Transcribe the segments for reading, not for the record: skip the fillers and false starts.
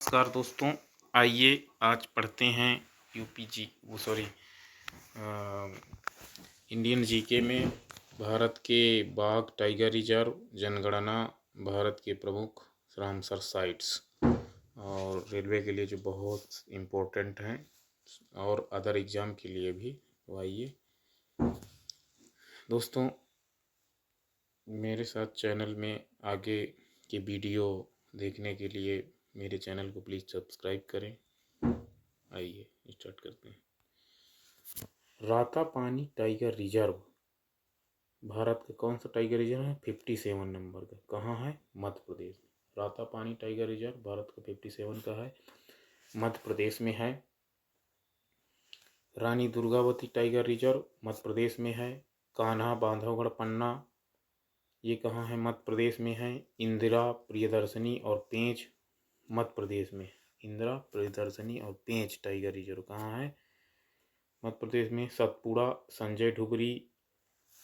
नमस्कार दोस्तों, आइए आज पढ़ते हैं यूपीजी इंडियन जीके में भारत के बाघ, टाइगर रिजर्व, जनगणना, भारत के प्रमुख रामसर साइट्स और रेलवे के लिए जो बहुत इम्पोर्टेंट हैं और अदर एग्ज़ाम के लिए भी। तो आइए दोस्तों, मेरे साथ चैनल में आगे की वीडियो देखने के लिए मेरे चैनल को प्लीज़ सब्सक्राइब करें। आइए स्टार्ट करते हैं। रातापानी टाइगर रिजर्व भारत का कौन सा टाइगर रिजर्व है? 57 नंबर का। कहाँ है? मध्य प्रदेश में। रातापानी टाइगर रिजर्व भारत का 57 का है, मध्य प्रदेश में है। रानी दुर्गावती टाइगर रिजर्व मध्य प्रदेश में है। कान्हा, बांधवगढ़, पन्ना ये कहाँ है? मध्य प्रदेश में है। इंदिरा, प्रियदर्शनी और पेंच मध्य प्रदेश में। इंदिरा, प्रियदर्शनी और पेंच टाइगर रिजर्व कहाँ है? मध्य प्रदेश में। सतपुड़ा, संजय ढुगरी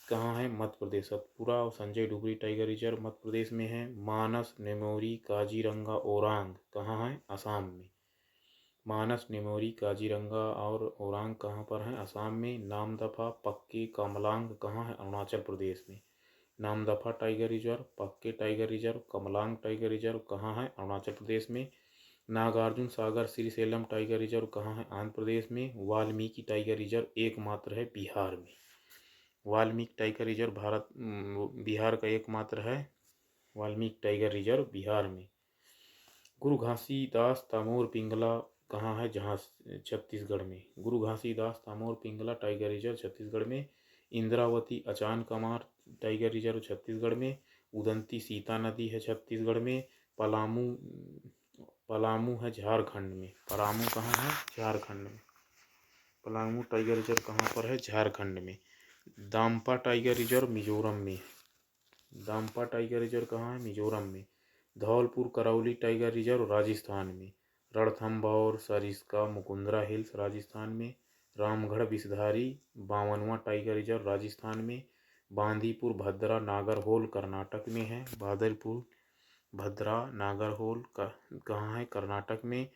कहाँ है? मध्य प्रदेश। सतपुड़ा और संजय ढुगरी टाइगर रिजर्व मध्य प्रदेश में है। मानस, नेमोरी, काजीरंगा, ओरांग कहाँ है? असम में। मानस, नेमोरी, काजीरंगा और ओरांग कहाँ पर हैं? असम में। नामदफा, पक्के, कमलांग कहाँ है? अरुणाचल प्रदेश में। नामदफा टाइगर रिजर्व, पक्के tiger reserve, Kamalang tiger reserve कहाँ है? अरुणाचल प्रदेश में। नागार्जुन सागर श्रीशैलम टाइगर रिजर्व कहाँ है? आंध्र प्रदेश में। वाल्मीकि टाइगर रिजर्व एकमात्र है बिहार में। वाल्मीकि टाइगर रिजर्व बिहार का एकमात्र है। वाल्मीकि टाइगर रिजर्व बिहार में। गुरु घासीदास तमोर पिंगला कहाँ है? जहाँ छत्तीसगढ़ में। गुरु घासीदास तमोर पिंगला टाइगर रिजर्व छत्तीसगढ़ में। इंद्रावती अचान कमार टाइगर रिजर्व छत्तीसगढ़ में। उदंती सीता नदी है छत्तीसगढ़ में। पलामू है झारखंड में। पलामू कहाँ है? झारखंड में। पलामू टाइगर रिजर्व कहाँ पर है? झारखंड में। दाम्पा टाइगर रिजर्व मिजोरम में। दाम्पा टाइगर रिजर्व कहाँ है? मिजोरम में। धौलपुर करौली टाइगर रिजर्व राजस्थान में। रणथंभौर, सरिस्का, मुकुंदरा हिल्स राजस्थान में। रामगढ़ विषधारी 52वां टाइगर रिजर्व राजस्थान में। बांदीपुर भद्रा नागरहोल कर्नाटक में है। बादलपुर भद्रा नागरहोल कहाँ है? कर्नाटक में।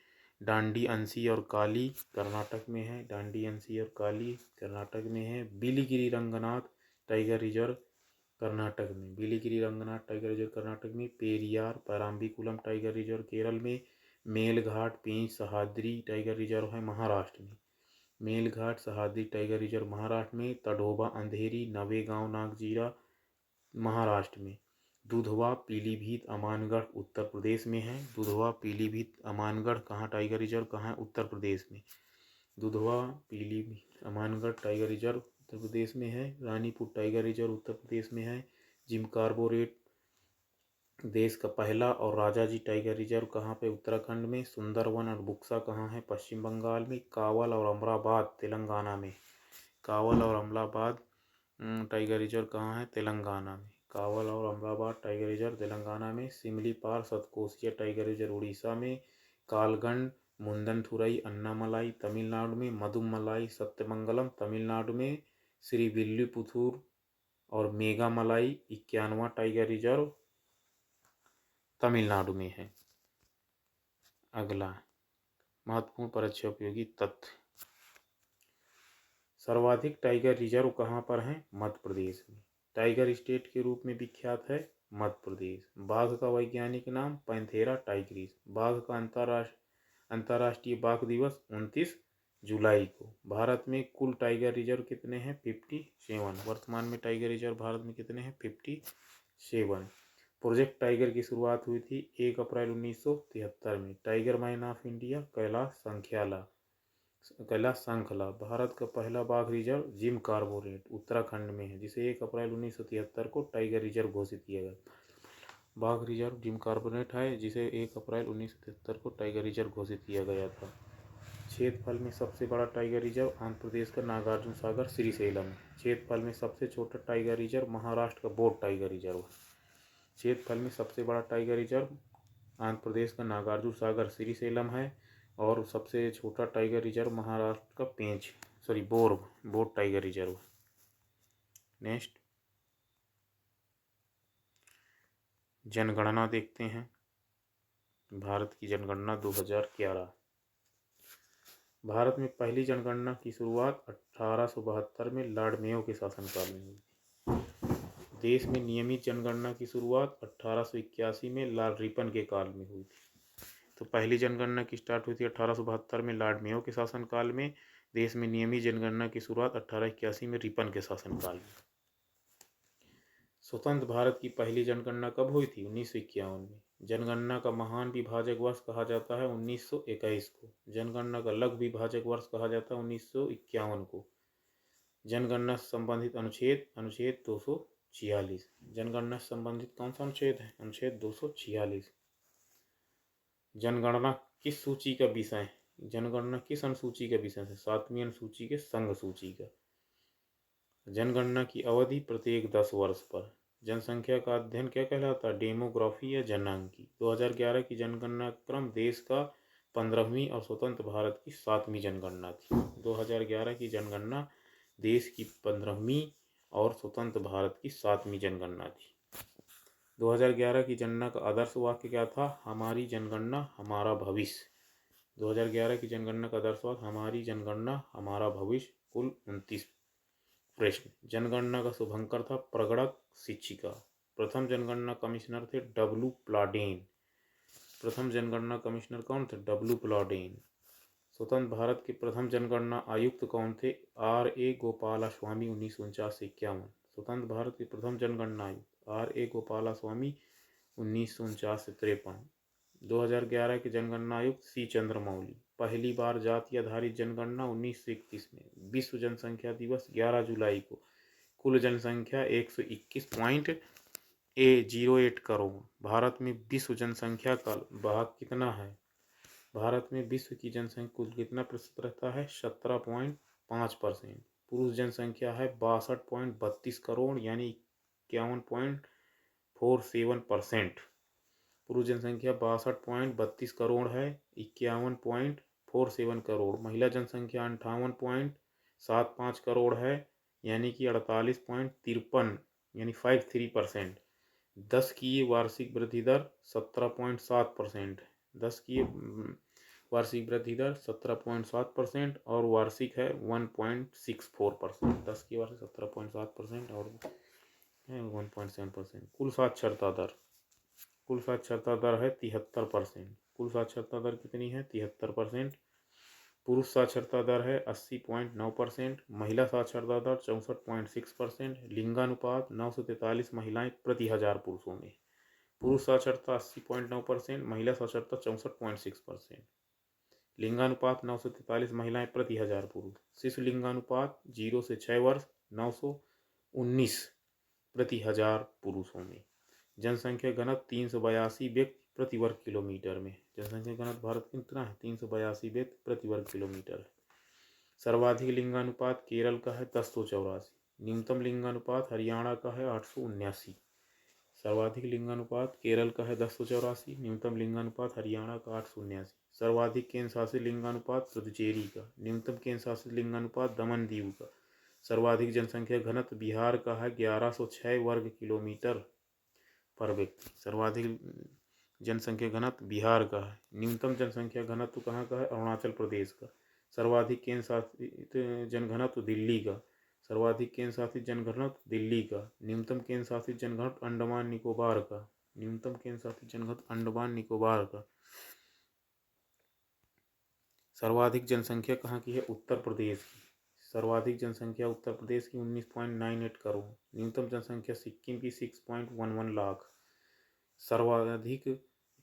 डांडी, अंसी और काली कर्नाटक में है। डांडी, अंसी और काली कर्नाटक में है। बिलिगिरी रंगनाथ टाइगर रिजर्व कर्नाटक में। बिलिगिरी रंगनाथ टाइगर रिजर्व कर्नाटक में। पेरियार, पराम्बिकुलम टाइगर रिजर्व केरल में। मेलघाट, पेंच, सह्याद्री टाइगर रिजर्व है महाराष्ट्र में। मेलघाट, सह्याद्री टाइगर रिजर्व महाराष्ट्र में। तडोबा, अंधेरी, नवेगांव, नागजीरा महाराष्ट्र में। दुधवा, पीलीभीत, अमानगढ़ उत्तर प्रदेश में है। दुधवा, पीलीभीत, अमानगढ़ कहाँ टाइगर रिजर्व कहाँ है? उत्तर प्रदेश में। दुधवा, पीलीभीत, अमानगढ़ टाइगर रिजर्व उत्तर प्रदेश में है। रानीपुर टाइगर रिजर्व उत्तर प्रदेश में है। जिम कार्बोरेट देश का पहला और राजाजी टाइगर रिजर्व कहाँ पे? उत्तराखंड में। सुंदरवन और बुक्सा कहाँ है? पश्चिम बंगाल में। कावल और अमराबाद तेलंगाना में। कावल और अमराबाद टाइगर रिजर्व कहाँ है? तेलंगाना में। कावल और अमराबाद टाइगर रिजर्व तेलंगाना में। सिमलीपाल सतकोसिया टाइगर रिजर्व उड़ीसा में। कालगंड, मुंदनथुरई, अन्नामलाई तमिलनाडु में। मदुमलाई, सत्यमंगलम तमिलनाडु में। श्रीविल्लिपुथूर और मेघामलाई 91वां टाइगर रिजर्व तमिलनाडु में है। अगला महत्वपूर्ण परीक्षा उपयोगी तथ्य। सर्वाधिक टाइगर रिजर्व कहाँ पर हैं? मध्य प्रदेश में। टाइगर स्टेट के रूप में विख्यात है मध्य प्रदेश। बाघ का वैज्ञानिक नाम पैंथेरा टाइग्रिस। बाघ का अंतर्राष्ट्रीय बाघ दिवस 29 जुलाई को। भारत में कुल टाइगर रिजर्व कितने हैं? 57। वर्तमान में टाइगर रिजर्व भारत में कितने हैं? 57। प्रोजेक्ट टाइगर की शुरुआत हुई थी 1 अप्रैल 1973 में। Tiger man of India Kailash Sankhla. Bharat का पहला बाघ रिजर्व जिम कार्बोरेट उत्तराखंड में है, जिसे 1 अप्रैल 1973 को टाइगर रिजर्व घोषित किया गया। बाघ रिजर्व जिम कार्बोरेट है, जिसे 1 अप्रैल 1973 को टाइगर रिजर्व घोषित किया गया था। क्षेत्रफल में सबसे बड़ा टाइगर रिजर्व आंध्र प्रदेश का नागार्जुन सागर श्रीशैलम है। क्षेत्रफल में सबसे छोटा टाइगर रिजर्व महाराष्ट्र का बोट टाइगर रिजर्व है। क्षेत्रफल में सबसे बड़ा टाइगर रिजर्व आंध्र प्रदेश का नागार्जुन सागर श्रीशैलम है और सबसे छोटा टाइगर रिजर्व महाराष्ट्र का बोट टाइगर रिजर्व। नेक्स्ट जनगणना देखते हैं। भारत की जनगणना 2011। भारत में पहली जनगणना की शुरुआत 1872 में लॉर्ड मेयो के शासनकाल में हुई थी। देश में नियमित जनगणना की शुरुआत 1881 में लॉर्ड रिपन के काल में हुई थी। तो पहली जनगणना की स्टार्ट हुई थी 1872 में लॉर्ड मेयो के शासनकाल में। देश में नियमित जनगणना की शुरुआत 1881 में रिपन के शासनकाल में। स्वतंत्र भारत की पहली जनगणना कब हुई थी? 1951 में। जनगणना का महान विभाजक वर्ष कहा जाता है 1921 को। जनगणना का लघु विभाजक वर्ष कहा जाता है 1951 को। जनगणना से संबंधित अनुच्छेद 246। जनगणना से संबंधित कौन सा अनुच्छेद है? अनुच्छेद 246। जनगणना किस सूची का विषय है? जनगणना किस अनुसूची का विषय है? 7वीं अनुसूची के संघ सूची का। जनगणना की अवधि प्रत्येक 10 वर्ष पर। जनसंख्या का अध्ययन क्या कहलाता है? डेमोग्राफी या जनांकी। 2011 की जनगणना क्रम देश का 15वीं और स्वतंत्र भारत की 7वीं जनगणना थी। 2011 की जनगणना देश की 15वीं और स्वतंत्र भारत की 7वीं जनगणना थी। 2011 की जनगणना का आदर्श वाक्य क्या था? हमारी जनगणना हमारा भविष्य। 2011 की जनगणना का आदर्श वाक्य हमारी जनगणना हमारा भविष्य। कुल 29 प्रश्न। जनगणना का शुभंकर था प्रगणक शिक्षिका। प्रथम जनगणना कमिश्नर थे डब्ल्यू प्लाडेन। प्रथम जनगणना कमिश्नर कौन थे? डब्ल्यू प्लाडेन। स्वतंत्र भारत के प्रथम जनगणना आयुक्त कौन थे? R.A. गोपालास्वामी 1949-51। स्वतंत्र भारत के प्रथम जनगणना आयुक्त R.A. गोपालास्वामी 1949-53। 2011 के जनगणना आयुक्त C. चंद्रमौली। पहली बार जाति आधारित जनगणना 1931 में। विश्व जनसंख्या दिवस 11 जुलाई को। कुल जनसंख्या 121.08 करोड़। भारत में विश्व जनसंख्या का भाग कितना है? भारत में विश्व की जनसंख्या कुल कितना प्रतिशत रहता है? 17.5%। पुरुष जनसंख्या है 62.32 करोड़ यानी 51.47%। पुरुष जनसंख्या 62.32 करोड़ है, 51.47 करोड़। महिला जनसंख्या 58.75 करोड़ है यानी कि 48.53 यानी 53%। 10 की वार्षिक वृद्धि दर 17.7%। 10 की वार्षिक वृद्धि दर 17.7% और वार्षिक है 1.64%। 10 की वार्षिक 17.7% और 1.7%। कुल साक्षरता दर है 73%। कुल साक्षरता दर कितनी है? 73%। पुरुष साक्षरता दर है 80.9%। महिला साक्षरता दर 64.6%। लिंगानुपात 9 से 43 महिलाएं प्रति 1000 पुरुषों में। पुरुष साक्षरता 80.9%, महिला साक्षरता 64.6%। लिंगानुपात 9 से 43 महिलाएं प्रति 1000 पुरुष। शिशु लिंगानुपात 0 से 6 वर्ष 919 प्रति 1000 पुरुषों में। जनसंख्या घनत्व 382 व्यक्ति प्रति वर्ग किलोमीटर में। जनसंख्या घनत्व भारत में कितना है? 382 व्यक्ति प्रति वर्ग किलोमीटर है। सर्वाधिक लिंगानुपात केरल का है 1084। न्यूनतम लिंगानुपात हरियाणा का है 879। सर्वाधिक लिंगानुपात केरल का है 1084। न्यूनतम लिंगानुपात हरियाणा का 879। सर्वाधिक केंद्र शासित लिंगानुपात पुदुचेरी का। न्यूनतम केंद्र शासित लिंगानुपात दमन दीव का। सर्वाधिक जनसंख्या घनत्व बिहार का है 1106 वर्ग किलोमीटर पर व्यक्ति। सर्वाधिक जनसंख्या घनत्व बिहार का है। न्यूनतम जनसंख्या घनत्व कहाँ का है? अरुणाचल प्रदेश का। सर्वाधिक केंद्र शासित जनघनत्व दिल्ली का। सर्वाधिक केंद्र शासित जनघनत्व दिल्ली का। न्यूनतम केंद्र शासित जनघनत्व अंडमान निकोबार का। न्यूनतम केंद्र शासित जनघनत्व अंडमान निकोबार का। सर्वाधिक जनसंख्या कहाँ की है? उत्तर प्रदेश की। सर्वाधिक जनसंख्या उत्तर प्रदेश की 19.98 करोड़। न्यूनतम जनसंख्या सिक्किम की 6.11 लाख। सर्वाधिक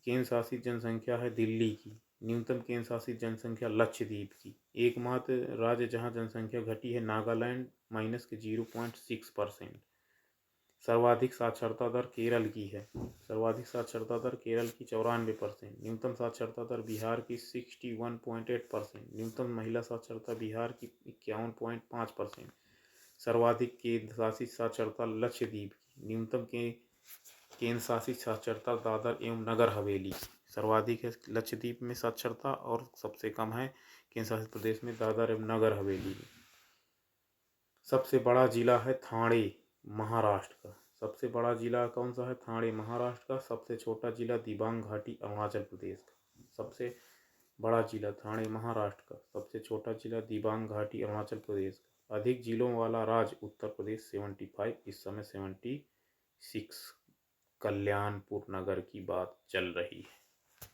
केंद्र शासित जनसंख्या है दिल्ली की। न्यूनतम केंद्र शासित जनसंख्या लक्षद्वीप की। एकमात्र राज्य जहां जनसंख्या घटी है नागालैंड -0.6%। सर्वाधिक साक्षरता दर केरल की है। सर्वाधिक साक्षरता दर केरल की 94%। न्यूनतम साक्षरता दर बिहार की 61.8%। न्यूनतम महिला साक्षरता बिहार की 51.5%। सर्वाधिक केंद्र शासित साक्षरता लक्षद्वीप की। न्यूनतम के केंद्र शासित साक्षरता दादर एवं नगर हवेली। सर्वाधिक है लक्षद्वीप में साक्षरता और सबसे कम है केंद्र शासित प्रदेश में दादर एवं नगर हवेली में। सबसे बड़ा जिला है ठाणे महाराष्ट्र का। सबसे बड़ा जिला कौन सा है? ठाणे महाराष्ट्र का। सबसे छोटा जिला दिबांग घाटी अरुणाचल प्रदेश का। सबसे बड़ा जिला ठाणे महाराष्ट्र का, सबसे छोटा जिला दिबांग घाटी अरुणाचल प्रदेश का। अधिक जिलों वाला राज्य उत्तर प्रदेश 75, इस समय 76। कल्याणपुर नगर की बात चल रही है,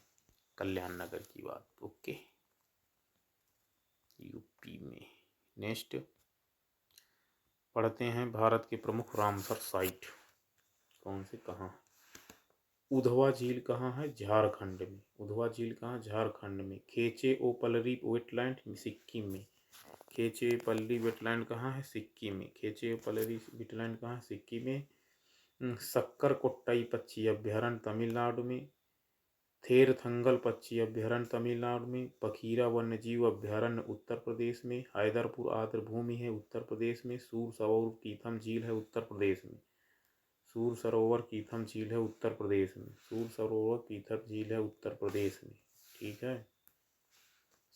कल्याण नगर की बात। ओके, यूपी में। नेक्स्ट पढ़ते हैं भारत के प्रमुख रामसर साइट कौन से कहाँ। उधवा झील कहाँ है? झारखंड में। उधवा झील कहाँ? झारखंड में। खेचे ओ पलरी वेटलैंड सिक्किम में। खेचे पल्ली वेटलैंड कहाँ है? सिक्किम में। खेचे पलरी वेटलैंड कहाँ है? सिक्किम में। सक्कर कोट्टाई पक्षी अभ्यारण्य तमिलनाडु में। थेरथंगल पक्षी अभ्यारण्य तमिलनाडु में। पखीरा वन्यजीव अभ्यारण्य उत्तर प्रदेश में। हैदरपुर आर्द्रभूमि है उत्तर प्रदेश में। सूर सरोवर कीथम झील है उत्तर प्रदेश में। सूर सरोवर कीथम झील है उत्तर प्रदेश में। सूर सरोवर कीथम झील है उत्तर प्रदेश में। ठीक है,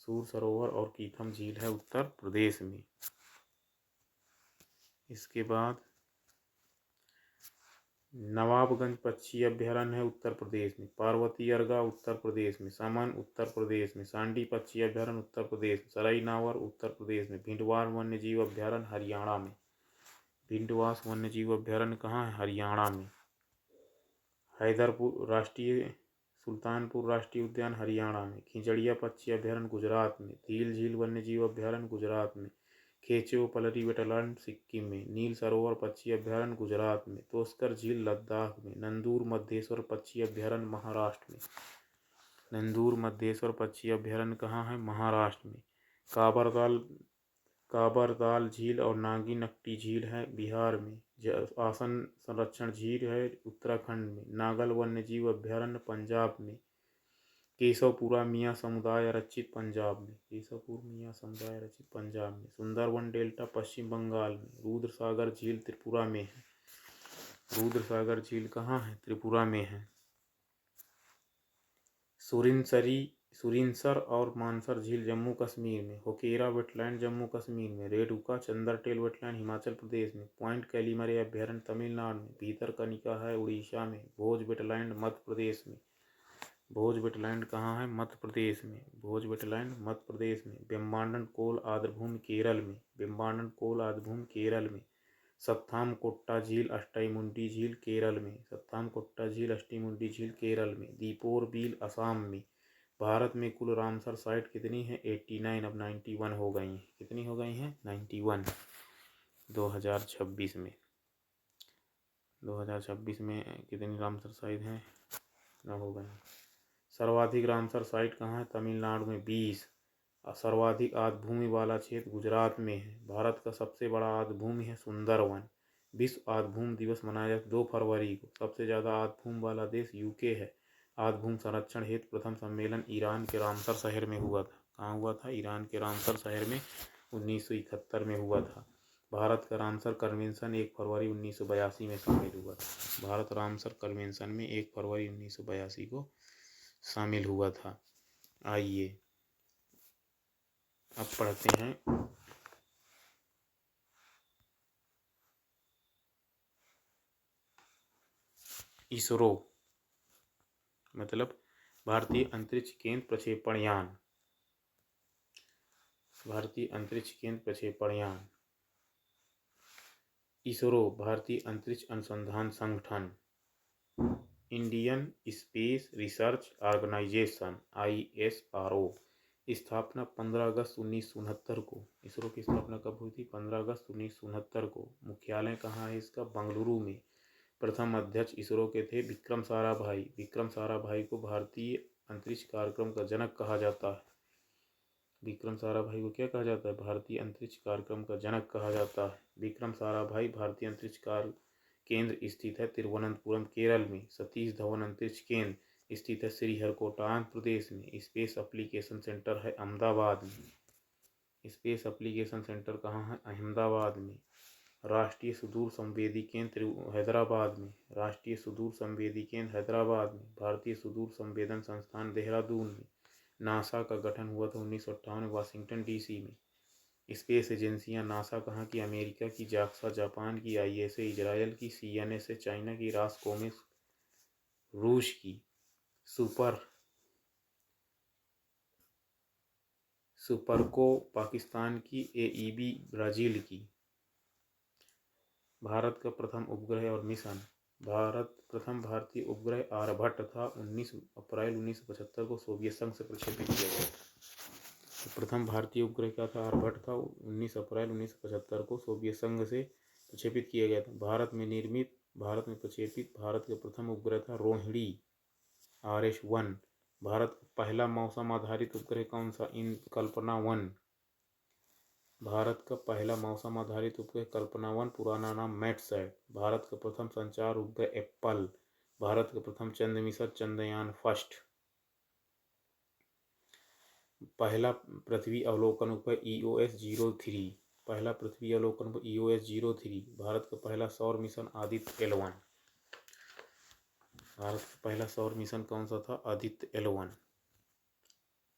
सूर सरोवर और कीथम झील है उत्तर प्रदेश में। इसके बाद नवाबगंज पक्षी अभ्यारण्य है उत्तर प्रदेश में। पार्वती अर्गा उत्तर प्रदेश में। समन उत्तर प्रदेश में। सांडी पक्षी अभ्यारण्य उत्तर प्रदेश में। सराई नावर उत्तर प्रदेश में। भिंडवार वन्यजीव अभ्यारण्य हरियाणा में। भिंडवास वन्यजीव अभ्यारण्य कहाँ है? हरियाणा में। हैदरपुर राष्ट्रीय सुल्तानपुर राष्ट्रीय उद्यान हरियाणा में। खिंजड़िया पक्षी अभ्यारण्य गुजरात में। धील झील वन्यजीव अभ्यारण्य गुजरात में। खेचेओ पलरी वेटलैंड सिक्किम में। नील सरोवर पक्षी अभ्यारण्य गुजरात में। तोस्कर झील लद्दाख में। नंदूर मध्य पक्षी अभ्यारण्य महाराष्ट्र में। नंदूर मध्य पक्षी अभ्यारण्य कहाँ है? महाराष्ट्र में। काबरदाल झील और नागी नकटी झील है बिहार में। आसन संरक्षण झील है उत्तराखंड में। नागल वन्यजीव अभ्यारण्य पंजाब में। केशवपुरा मियाँ समुदाय आरक्षित पंजाब में। केशवपुर मियाँ समुदाय आरक्षित पंजाब में। सुंदरवन डेल्टा पश्चिम बंगाल में। रुद्रसागर झील त्रिपुरा में है। रुद्रसागर झील कहाँ है? त्रिपुरा में है। सुरिनसर और मानसर झील जम्मू कश्मीर में। होकेरा वेटलैंड जम्मू कश्मीर में। रेडुका चंदरटेल वेटलैंड हिमाचल प्रदेश में। पॉइंट कैलीमरे अभ्यारण्य तमिलनाडु में। भीतरकनिका है उड़ीसा में। भोज वेटलैंड मध्य प्रदेश में। भोज वेटलैंड कहाँ है? मध्य प्रदेश में। भोज वेटलैंड मध्य प्रदेश में। बेम्बांडन कोल आर्द्रभूमि केरल में। बेम्बांडन कोल आर्द्रभूमि केरल में। सत्थामकोट्टा झील अष्टाईमुंडी झील केरल में। सत्थामकोट्टा झील अष्टाईमुंडी झील केरल में। दीपोर बील असम में। भारत में कुल रामसर साइट कितनी है? 89, अब 91 हो गई हैं। कितनी हो गई हैं? 91 2026 में। 2026 में कितनी रामसर साइट हैं? न हो गई। सर्वाधिक रामसर साइट कहाँ है? तमिलनाडु में 20। सर्वाधिक आर्द्रभूमि वाला क्षेत्र गुजरात में है। भारत का सबसे बड़ा आर्द्रभूमि है सुंदरवन। विश्व आर्द्रभूमि दिवस मनाया जाता है 2 फरवरी को। सबसे ज़्यादा आर्द्रभूमि वाला देश यूके है। आर्द्रभूमि संरक्षण हेतु प्रथम सम्मेलन ईरान के रामसर शहर में हुआ था। कहाँ हुआ था? ईरान के रामसर शहर में 1971 में हुआ था। भारत का रामसर कन्वेंशन 1 फरवरी 1982 में शामिल हुआ था। भारत रामसर कन्वेंशन में 1 फरवरी 1982 को शामिल हुआ था। आइए अब पढ़ते हैं इसरो, मतलब भारतीय अंतरिक्ष केंद्र प्रक्षेपण यान। भारतीय अंतरिक्ष केंद्र प्रक्षेपण यान। इसरो भारतीय अंतरिक्ष अनुसंधान संगठन। Indian Space Research Organisation ISRO। स्थापना 15 अगस्त 1969 को। इसरो की स्थापना कब हुई थी? 15 अगस्त 1969 को। मुख्यालय कहाँ है इसका? बंगलुरु में। प्रथम अध्यक्ष इसरो के थे विक्रम साराभाई। विक्रम साराभाई को भारतीय अंतरिक्ष कार्यक्रम का जनक कहा जाता है। विक्रम साराभाई को क्या कहा जाता है? भारतीय अंतरिक्ष कार्यक्रम का जनक कहा जाता है। विक्रम साराभाई। भारतीय अंतरिक्ष केंद्र स्थित है तिरुवनंतपुरम केरल में। सतीश धवन अंतरिक्ष केंद्र स्थित है श्रीहरिकोटा आंध्र प्रदेश में। स्पेस एप्लीकेशन सेंटर है अहमदाबाद में। स्पेस एप्लीकेशन सेंटर कहाँ है? अहमदाबाद में। राष्ट्रीय सुदूर संवेदी केंद्र हैदराबाद में। राष्ट्रीय सुदूर संवेदी केंद्र हैदराबाद में। भारतीय सुदूर संवेदन संस्थान देहरादून में। नासा का गठन हुआ था 1958 वाशिंगटन DC में। स्पेस एजेंसियां नासा कहाँ की? अमेरिका की। जाक्सा जापान की। आईएसए इजराइल की। सीएनएसए चाइना की। रास्कोमेस रूस की। सुपरको पाकिस्तान की। एईबी ब्राज़ील की। भारत का प्रथम उपग्रह और मिशन। प्रथम भारतीय उपग्रह आर्यभट्ट था। 19 अप्रैल 1975 को सोवियत संघ से प्रक्षेपित किया गया। प्रथम भारतीय उपग्रह क्या था? आर्यभट्ट था। 19 अप्रैल 1975 को सोवियत संघ से प्रक्षेपित किया गया था। भारत में प्रक्षेपित भारत का प्रथम उपग्रह था रोहिणी RS-1। भारत का पहला मौसम आधारित उपग्रह कौन सा? कल्पना 1। भारत का पहला मौसम आधारित उपग्रह कल्पना 1, पुराना नाम मैटसैट। भारत का प्रथम संचार उपग्रह एप्पल। भारत का प्रथम चंद्र मिशन चंद्रयान फर्स्ट। पहला पृथ्वी अवलोकन उपग्रह EOS-03। पहला पृथ्वी अवलोकन उपग्रह EOS-03। भारत का पहला सौर मिशन आदित्य L1। भारत का पहला सौर मिशन कौन सा था? आदित्य L1।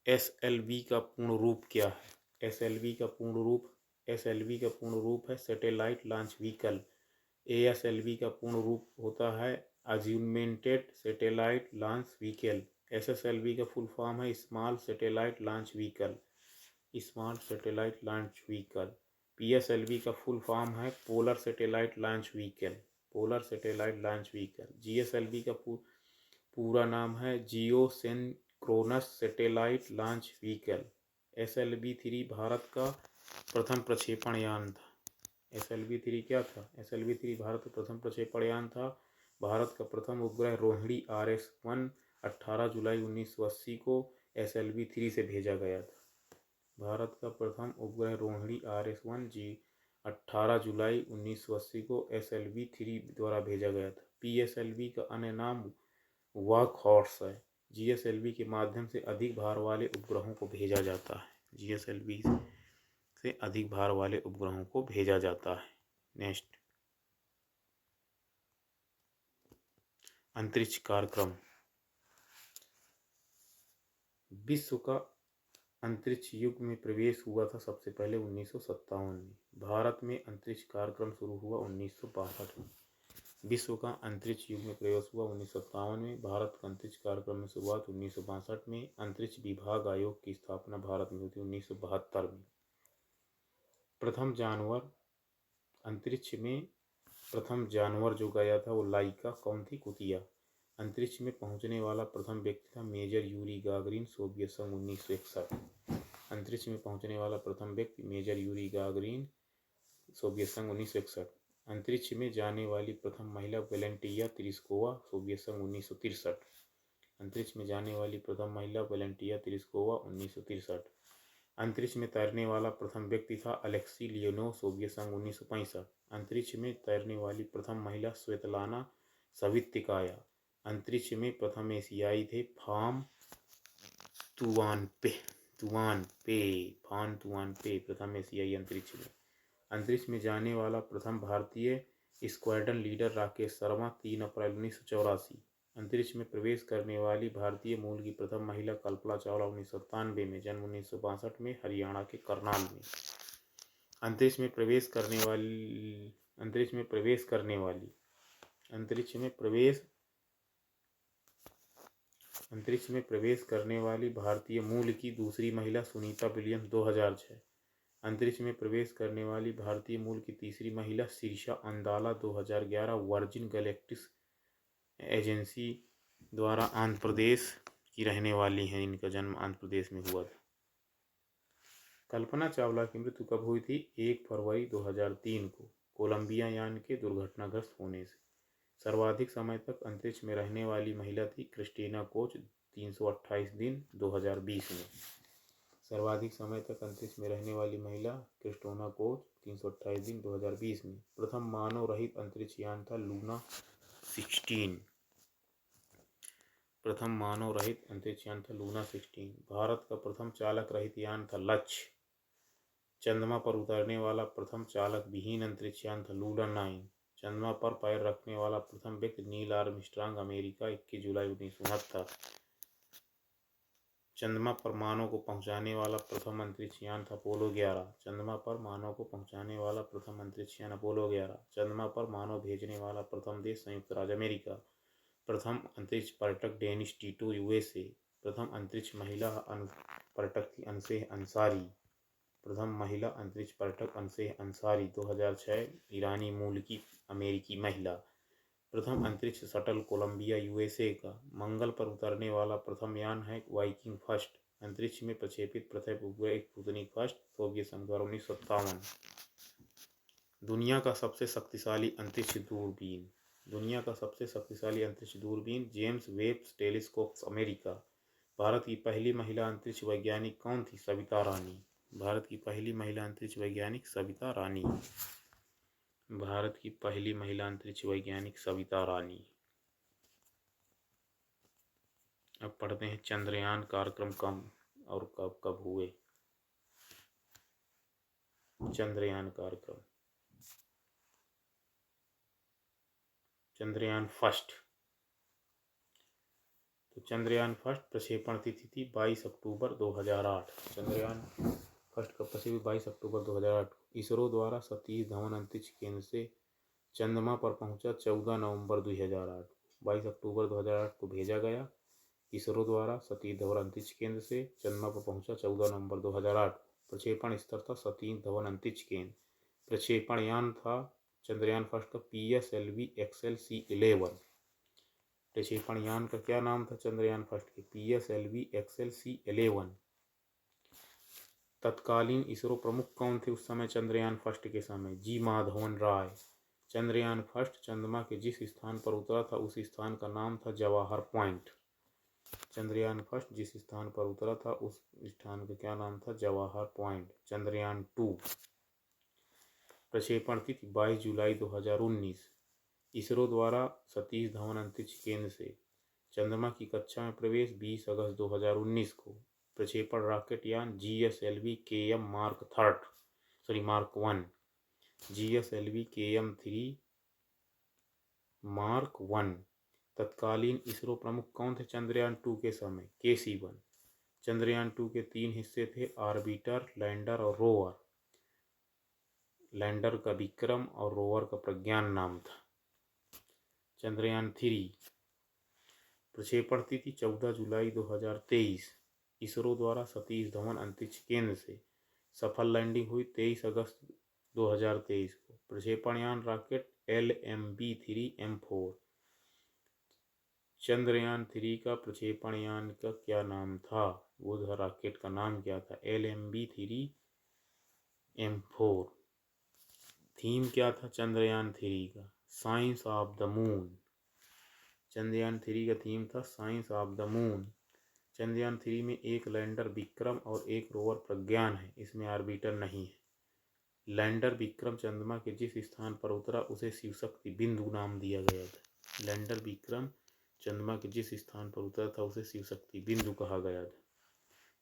SLV का पूर्ण रूप क्या है? SLV का पूर्ण रूप है सैटेलाइट लॉन्च व्हीकल। ASLV का पूर्ण रूप होता है augmented satellite launch vehicle. SSLV का फुल फॉर्म है small satellite launch vehicle. PSLV का फुल फॉर्म है polar satellite launch vehicle. GSLV का पूरा नाम है geosynchronous satellite launch vehicle. SLV-3 Bharat का प्रथम प्रक्षेपण यान था। SLV-3 क्या था? SLV-3 भारत का प्रथम प्रक्षेपण यान था। भारत का प्रथम उपग्रह रोहिणी RS-1 18 जुलाई 1980 को SLV-3 से भेजा गया था। भारत का प्रथम उपग्रह रोहिणी RS-1 18 जुलाई 1980 को SLV-3 द्वारा भेजा गया था। PSLV का अन्य नाम वर्क हॉर्स है। GSLV के माध्यम से अधिक भार वाले उपग्रहों को भेजा जाता है। GSLV से अधिक भार वाले उपग्रहों को भेजा जाता है। नेक्स्ट, अंतरिक्ष कार्यक्रम। विश्व का अंतरिक्ष युग में प्रवेश हुआ था सबसे पहले 1957 में। भारत में अंतरिक्ष कार्यक्रम शुरू हुआ 1962 में। विश्व का अंतरिक्ष युग में प्रवेश हुआ 1957 में। भारत का अंतरिक्ष कार्यक्रम में शुरुआत 1962 में। अंतरिक्ष विभाग आयोग की स्थापना भारत में हुई थी 1972 में। अंतरिक्ष में प्रथम जानवर जो गया था वो लाइका कौन थी? कुतिया। अंतरिक्ष में पहुंचने वाला प्रथम व्यक्ति था मेजर यूरी गागरिन, सोवियत संघ 1961। अंतरिक्ष में पहुंचने वाला प्रथम व्यक्ति मेजर यूरी गागरिन, सोवियत संघ 1961। अंतरिक्ष में जाने वाली प्रथम महिला वेलेंटिया तेरेस्कोवा, सोवियत संघ 1963। अंतरिक्ष में जाने वाली प्रथम महिला वेलेंटिया तेरेस्कोवा 1963। अंतरिक्ष में तैरने वाला प्रथम व्यक्ति था अलेक्सी लियोनोव, सोवियत संघ 1965। अंतरिक्ष में तैरने वाली प्रथम महिला स्वेतलाना सवित्तिकाया। अंतरिक्ष में प्रथम एशियाई थे फाम तुआनपे, प्रथम एशियाई अंतरिक्ष में। अंतरिक्ष में जाने वाला प्रथम भारतीय स्क्वाड्रन लीडर राकेश शर्मा, 3 अप्रैल 1984। अंतरिक्ष में प्रवेश करने वाली भारतीय मूल की प्रथम महिला कल्पना चावला 1997 में, जन्म 1962 में, हरियाणा के करनाल में। अंतरिक्ष में प्रवेश करने वाली भारतीय मूल की दूसरी महिला सुनीता विलियम्स 2006। अंतरिक्ष में प्रवेश करने वाली भारतीय मूल की तीसरी महिला शीर्षा अंदाला 2011 वर्जिन गैलेक्टिक एजेंसी द्वारा आंध्र प्रदेश की रहने वाली हैं। इनका जन्म आंध्र प्रदेश में हुआ था। कल्पना चावला की मृत्यु कब हुई थी? 1 फरवरी 2003 को कोलंबिया यान के दुर्घटनाग्रस्त होने से। सर्वाधिक समय तक अंतरिक्ष में रहने वाली महिला थी क्रिस्टीना कोच, 328 दिन 2020 में। सर्वाधिक समय तक अंतरिक्ष में रहने वाली महिला क्रिस्टीना कोच, 328 दिन 2020 में। प्रथम मानव रहित अंतरिक्ष यान था लूना 16। भारत का प्रथम चालक रहित यान था लक्ष्य। चंद्रमा पर उतरने वाला प्रथम चालक विहीन अंतरिक्ष यान था लूना 9। चंद्रमा पर पैर रखने वाला प्रथम व्यक्ति नील आर्मस्ट्रांग, अमेरिका, 21 जुलाई 1969। चंद्रमा पर मानव को पहुंचाने वाला प्रथम अंतरिक्ष यान था अपोलो 11। चंद्रमा पर मानव को पहुंचाने वाला प्रथम अंतरिक्ष यान अपोलो 11। चंद्रमा पर मानव भेजने वाला प्रथम देश संयुक्त राज्य अमेरिका। प्रथम अंतरिक्ष पर्यटक डेनिस टीटो यूएसए। प्रथम अंतरिक्ष महिला पर्यटक थी अनसेह अंसारी। प्रथम महिला अंतरिक्ष पर्यटक अनसेह अंसारी 2006 ईरानी मूल की अमेरिकी महिला। प्रथम अंतरिक्ष शटल कोलंबिया यूएसए का। मंगल पर उतरने वाला प्रथम यान है वाइकिंग फर्स्ट। अंतरिक्ष में प्रक्षेपित प्रथम उपग्रह स्पुतनिक फर्स्ट सोवियत संघ द्वारा 1957। दुनिया का सबसे शक्तिशाली अंतरिक्ष दूरबीन। दुनिया का सबसे शक्तिशाली अंतरिक्ष दूरबीन James Webb telescope America. Bharat की पहली महिला अंतरिक्ष वैज्ञानिक कौन थी? सविता रानी। भारत की पहली महिला अंतरिक्ष वैज्ञानिक सविता रानी। भारत की पहली महिला अंतरिक्ष वैज्ञानिक सविता रानी। अब पढ़ते हैं चंद्रयान कार्यक्रम कब और कब कब हुए। चंद्रयान कार्यक्रम। चंद्रयान फर्स्ट। तो चंद्रयान फर्स्ट प्रक्षेपण तिथि थी 22 अक्टूबर 2008। चंद्रयान फर्स्ट का प्रक्षेपण 22 अक्टूबर 2008। इसरो द्वारा सतीश धवन अंतरिक्ष केंद्र से चंद्रमा पर पहुंचा 14 नवंबर 2008। 22 अक्टूबर 2008 को भेजा गया। इसरो द्वारा सतीश धवन अंतरिक्ष केंद्र से चंद्रमा पर पहुंचा 14 नवंबर 2008। प्रक्षेपण स्तर था सतीश धवन अंतरिक्ष केंद्र। प्रक्षेपण यान था चंद्रयान फर्स्ट का PSLV XLC-11। प्रक्षेपण यान का क्या नाम था चंद्रयान फर्स्ट के? PSLV XLC-11। तत्कालीन इसरो प्रमुख कौन थे उस समय चंद्रयान फर्स्ट के समय? जी माधवन राय। चंद्रयान फर्स्ट चंद्रमा के जिस स्थान पर उतरा था उस स्थान का नाम था जवाहर पॉइंट। चंद्रयान फर्स्ट जिस स्थान पर उतरा था उस स्थान का क्या नाम था? जवाहर पॉइंट। चंद्रयान 2 प्रक्षेपण तिथि 22 जुलाई 2019। इसरो द्वारा सतीश धवन अंतरिक्ष केंद्र से चंद्रमा की कक्षा में प्रवेश 20 अगस्त 2019 को। प्रक्षेपण रॉकेट यान GSLV KM mark 1। GSLV KM-3 mark 1। तत्कालीन इसरो प्रमुख कौन थे चंद्रयान 2 के समय? KC-1। चंद्रयान 2 के 3 हिस्से थे, ऑर्बिटर, लैंडर और रोवर। लैंडर का विक्रम और रोवर का प्रज्ञान नाम था। चंद्रयान 3 प्रक्षेपण तिथि 14 जुलाई 2023। इसरो द्वारा सतीश धवन अंतरिक्ष केंद्र से सफल लैंडिंग हुई 23 अगस्त 2023 को। प्रक्षेपण यान रॉकेट LMB-3M4। चंद्रयान 3 का प्रक्षेपण यान का क्या नाम था? वो रॉकेट का नाम क्या था? LMB-3M4। थीम क्या था चंद्रयान 3 का? Science of the moon. Chandrayaan 3 का थीम था science of the moon. Chandrayaan 3 में एक लैंडर विक्रम और एक रोवर प्रज्ञान है, इसमें ऑर्बिटर नहीं है। लैंडर विक्रम चंद्रमा के जिस स्थान पर उतरा उसे शिव शक्ति बिंदु नाम दिया गया था। लैंडर विक्रम चंद्रमा के जिस स्थान पर उतरा था उसे शिव शक्ति बिंदु कहा गया था।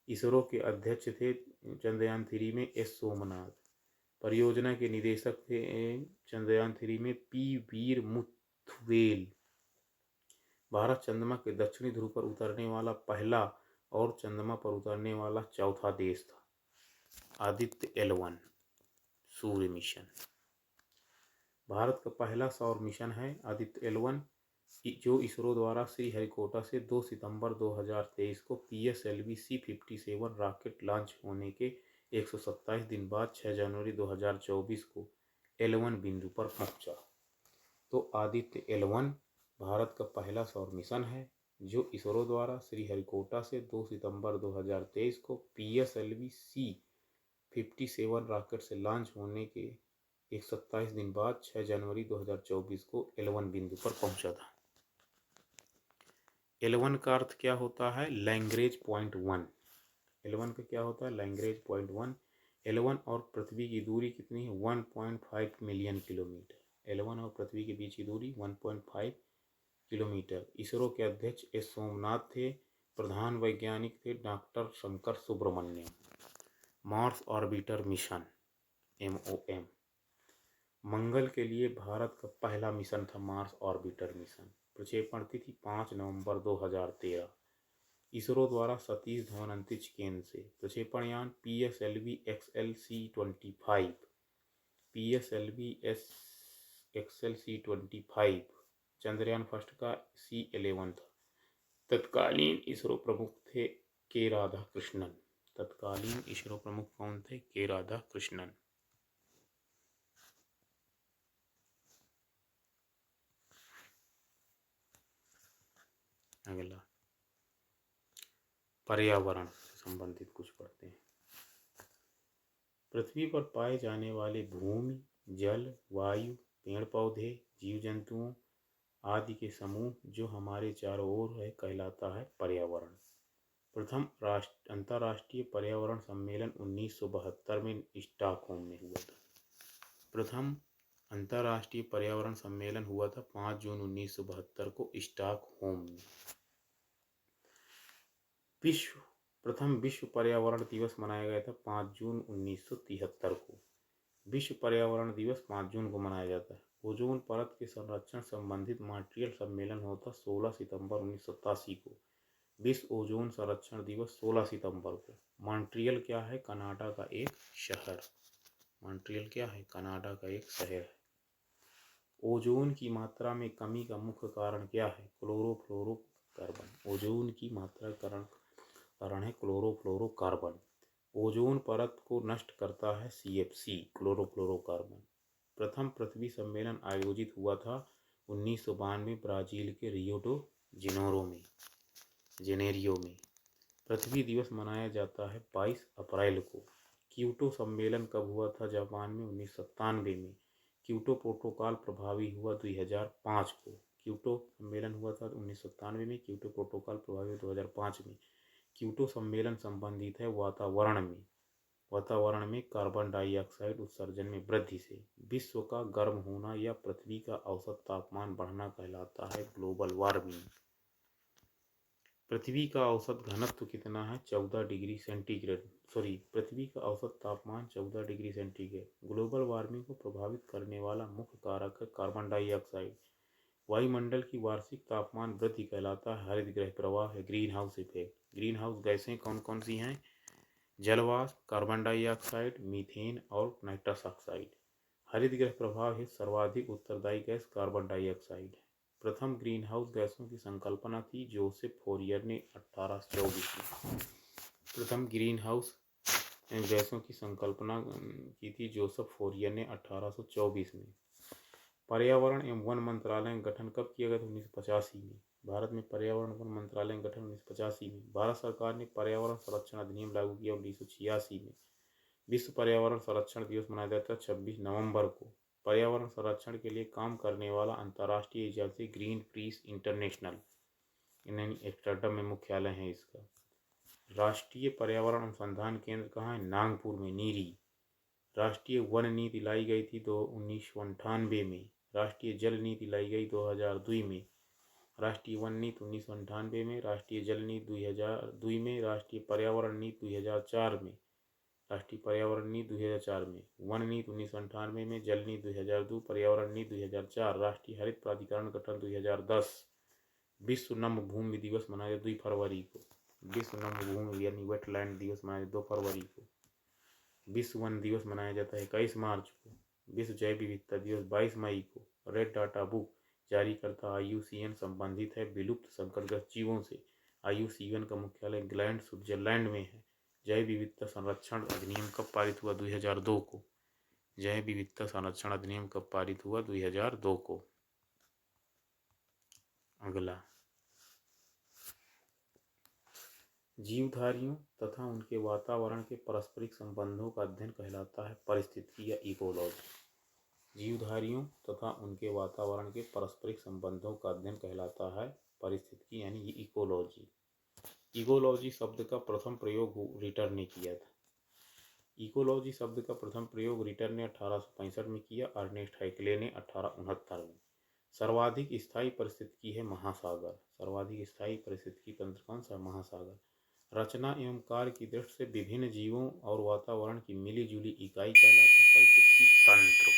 इसरो के अध्यक्ष थे चंद्रयान 3 में S सोमनाथ। परियोजना के निदेशक थे चंद्रयान 3 में P वीर मुथुवेल। भारत चंद्रमा के दक्षिणी ध्रुव पर उतरने वाला पहला और चंद्रमा पर उतरने वाला चौथा देश था। आदित्य L1 सूर्य मिशन। भारत का पहला सौर मिशन है आदित्य L1, जो इसरो द्वारा श्रीहरिकोटा से 2 सितंबर 2023 को PSLV C-57 रॉकेट लॉन्च होने के 127 दिन बाद 6 जनवरी 2024 को L1 बिंदु पर पहुंचा। तो आदित्य L1 भारत का पहला सौर मिशन है जो इसरो द्वारा श्रीहरिकोटा से 2 सितंबर 2023 को PSLV C-57 रॉकेट से लॉन्च होने के 127 दिन बाद 6 जनवरी 2024 को L1 बिंदु पर पहुंचा था। L1 का अर्थ क्या होता है? Lagrange point 1। L1 का क्या होता है? Lagrange point 1। L1 और पृथ्वी की दूरी कितनी है? 1.5 मिलियन किलोमीटर। L1 और पृथ्वी के बीच की दूरी 1.5 किलोमीटर। इसरो के अध्यक्ष S सोमनाथ थे। प्रधान वैज्ञानिक थे doctor Shankar Subramaniam. Mars Orbiter Mission MOM। मंगल के लिए भारत का पहला मिशन था मार्स ऑर्बिटर मिशन। प्रक्षेपण तिथि 5 नवंबर 2013। इसरो द्वारा सतीश धवन अंतरिक्ष केंद्र से प्रक्षेपण यान PSLV XLC-25 PSLV XLC-25 Chandrayaan first का C-11 था। तत्कालीन इसरो प्रमुख थे के राधाकृष्णन। तत्कालीन इसरो प्रमुख कौन थे? के राधाकृष्णन। अगला पर्यावरण से संबंधित कुछ पढ़ते हैं। पृथ्वी पर पाए जाने वाले भूमि, जल, वायु, पेड़ पौधे, जीव जंतुओं आदि के समूह जो हमारे चारों ओर है कहलाता है पर्यावरण। प्रथम अंतर्राष्ट्रीय पर्यावरण सम्मेलन 1972 में स्टॉकहोम में हुआ था। प्रथम अंतर्राष्ट्रीय पर्यावरण सम्मेलन हुआ था 5 जून 1972 को स्टॉकहोम में। प्रथम विश्व पर्यावरण दिवस मनाया गया था 5 जून 1973 को। विश्व पर्यावरण दिवस 5 जून को मनाया जाता है। ओजोन परत के संरक्षण संबंधित मॉन्ट्रियल सम्मेलन होता 16 सितंबर 1987 को। विश्व ओजोन संरक्षण दिवस 16 सितंबर को। मॉन्ट्रियल क्या है? कनाडा का एक शहर। मॉन्ट्रियल क्या है? कनाडा का एक शहर है। ओजोन की मात्रा में कमी का मुख्य कारण क्या है? क्लोरोफ्लोरोकार्बन। ओजोन की मात्रा कारण है क्लोरोफ्लोरोकार्बन। ओजोन परत को नष्ट करता है CFC क्लोरोफ्लोरोकार्बन। प्रथम पृथ्वी सम्मेलन आयोजित हुआ था 1992 ब्राजील के रियो डो जेनेरियो में। पृथ्वी दिवस मनाया जाता है 22 अप्रैल को। क्योटो सम्मेलन कब हुआ था? जापान में 1997 में। क्योटो प्रोटोकॉल प्रभावी हुआ 2005 को। क्योटो सम्मेलन हुआ था 1997 में। क्योटो प्रोटोकॉल प्रभावी हुआ 2005 में। क्योटो सम्मेलन संबंधित है वातावरण में कार्बन डाइऑक्साइड उत्सर्जन में वृद्धि से। विश्व का गर्म होना या पृथ्वी का औसत तापमान बढ़ना कहलाता है ग्लोबल वार्मिंग। पृथ्वी का औसत घनत्व कितना है? 14 डिग्री सेंटीग्रेड। पृथ्वी का औसत तापमान 14 डिग्री सेंटीग्रेड। ग्लोबल वार्मिंग को प्रभावित करने वाला मुख्य कारक है कार्बन डाइऑक्साइड। वायुमंडल की वार्षिक तापमान वृद्धि कहलाता है हरित गृह प्रवाह है green house effect. Green house गैसें कौन कौन सी हैं? जलवाष्प, कार्बन डाइऑक्साइड, मीथेन और नाइट्रस ऑक्साइड। हरित गृह प्रभाव है सर्वाधिक उत्तरदायी गैस कार्बन डाइऑक्साइड है। प्रथम ग्रीन हाउस गैसों की संकल्पना थी जोसेफ फोरियर ने 1824 में। प्रथम ग्रीन हाउस गैसों की संकल्पना की थी जोसेफ फोरियर ने 1824 में। पर्यावरण एवं वन मंत्रालय का गठन कब किया गया था? 1985 में। भारत में पर्यावरण वन मंत्रालय का गठन 1985 में। भारत सरकार ने पर्यावरण संरक्षण अधिनियम लागू किया 1986 में। विश्व पर्यावरण संरक्षण दिवस मनाया जाता है 26 नवंबर को। पर्यावरण संरक्षण के लिए काम करने वाला अंतर्राष्ट्रीय agency green peas international Amsterdam में मुख्यालय है इसका। राष्ट्रीय पर्यावरण अनुसंधान केंद्र कहाँ है? नागपुर में, नीरी। राष्ट्रीय वन नीति लाई गई थी 1998 में। राष्ट्रीय जल नीति लाई गई 2002 में। राष्ट्रीय वन नीति 1998 में। राष्ट्रीय जल नीति 2002 में। राष्ट्रीय पर्यावरण नीति 2004 में। राष्ट्रीय पर्यावरण नीति 2004 में। वन नीति 1998 में। जल नीति 2002। पर्यावरण नीति 2004। राष्ट्रीय हरित प्राधिकरण गठन 2010। विश्व नम भूमि दिवस मनाया 2 फरवरी को। विश्व नम भूमि यानी वेटलैंड दिवस मनाया 2 फरवरी को। विश्व वन दिवस मनाया जाता है 21 मार्च को। विश्व जैव विविधता दिवस 22 मई को। रेड डाटा बुक जारी करता IUCN संबंधित है विलुप्त संकटग्रस्त जीवों से। IUCN का मुख्यालय इंग्लैंड स्विट्जरलैंड में है। जैव विविधता संरक्षण अधिनियम कब पारित हुआ? 2002 को। जैव विविधता संरक्षण अधिनियम कब पारित हुआ? 2002 को। अगला जीवधारियों तथा उनके वातावरण के पारस्परिक संबंधों का अध्ययन कहलाता है पारिस्थितिकी या इकोलॉजी। जीवधारियों तथा उनके वातावरण के पारस्परिक संबंधों का अध्ययन कहलाता है पारिस्थितिकी यानी इकोलॉजी। इकोलॉजी शब्द का प्रथम प्रयोग रिटर ने किया था। इकोलॉजी शब्द का प्रथम प्रयोग रिटर ने 1865 में किया। अर्नेस्ट हैक्ले ने 1869 में। सर्वाधिक स्थायी पारिस्थितिकी है महासागर। सर्वाधिक स्थायी पारिस्थितिकी तंत्र कौन सा? महासागर। रचना एवं कार्य की दृष्टि से विभिन्न जीवों और वातावरण की मिली जुली इकाई कहलाता है पारिस्थितिकी तंत्र।